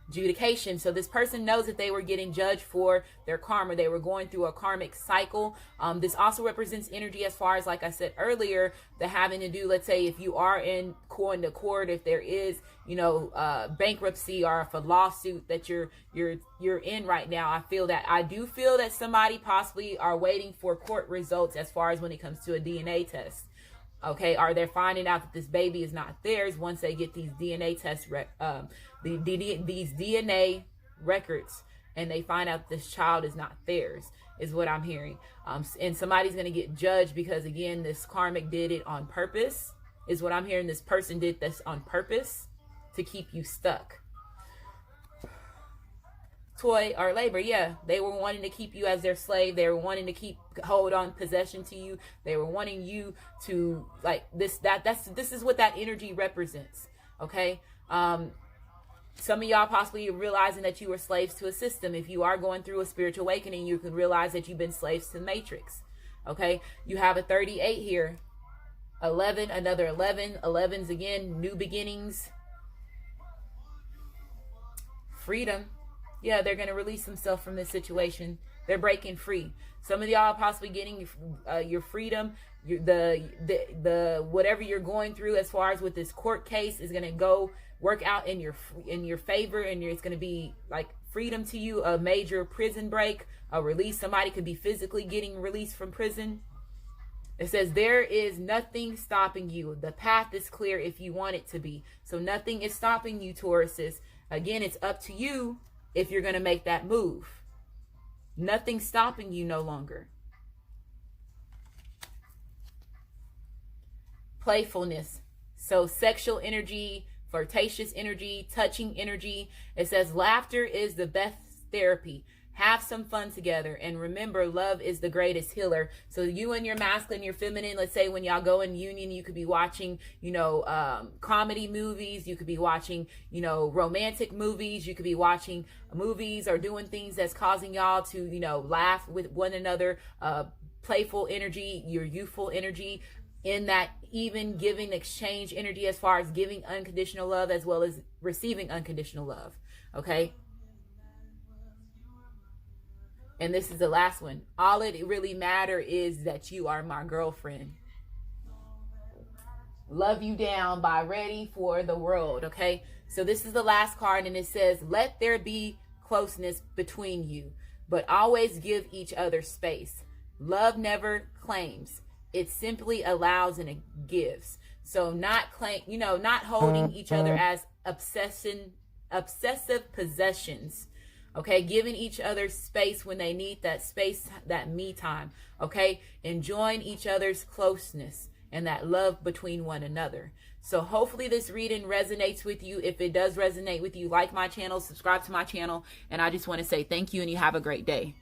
Adjudication. So this person knows that they were getting judged for their karma. They were going through a karmic cycle. This also represents energy as far as, like I said earlier, the having to do, let's say if you are going to court, if there is, bankruptcy, or if a lawsuit that you're in right now. I do feel that somebody possibly are waiting for court results as far as when it comes to a DNA test. Okay, are they finding out that this baby is not theirs once they get these DNA tests, these DNA records, and they find out this child is not theirs, is what I'm hearing. And somebody's going to get judged because, again, this karmic did it on purpose, is what I'm hearing. This person did this on purpose to keep you stuck. Toy or labor, yeah, they were wanting to keep you as their slave. They were wanting to hold on possession to you. They were wanting you to, like, this is what that energy represents. Okay, some of y'all possibly realizing that you were slaves to a system. If you are going through a spiritual awakening, you can realize that you've been slaves to the matrix. Okay, you have a 38 here. 11, another 11. 11's again, new beginnings. Freedom. Yeah, they're going to release themselves from this situation. They're breaking free. Some of y'all possibly getting your freedom. The whatever you're going through as far as with this court case is going to work out in your favor, and it's going to be like freedom to you. A major prison break, a release. Somebody could be physically getting released from prison. It says there is nothing stopping you. The path is clear if you want it to be. So nothing is stopping you, Tauruses. Again, it's up to you if you're going to make that move. Nothing's stopping you no longer. Playfulness. So sexual energy, flirtatious energy, touching energy. It says laughter is the best therapy. Have some fun together. And remember, love is the greatest healer. So you and your masculine, your feminine, let's say when y'all go in union, you could be watching, comedy movies. You could be watching, romantic movies. You could be watching movies or doing things that's causing y'all to, laugh with one another. Playful energy, your youthful energy. In that even giving exchange energy as far as giving unconditional love as well as receiving unconditional love. Okay. And this is the last one. All it really matter is that you are my girlfriend. Love you down by Ready for the World. Okay. So this is the last card, and it says, let there be closeness between you, but always give each other space. Love never claims. It simply allows and it gives. So not holding each other as obsessive possessions. Okay, giving each other space when they need that space, that me time. Okay, enjoying each other's closeness and that love between one another. So hopefully this reading resonates with you. If it does resonate with you, like my channel, subscribe to my channel. And I just want to say thank you, and you have a great day.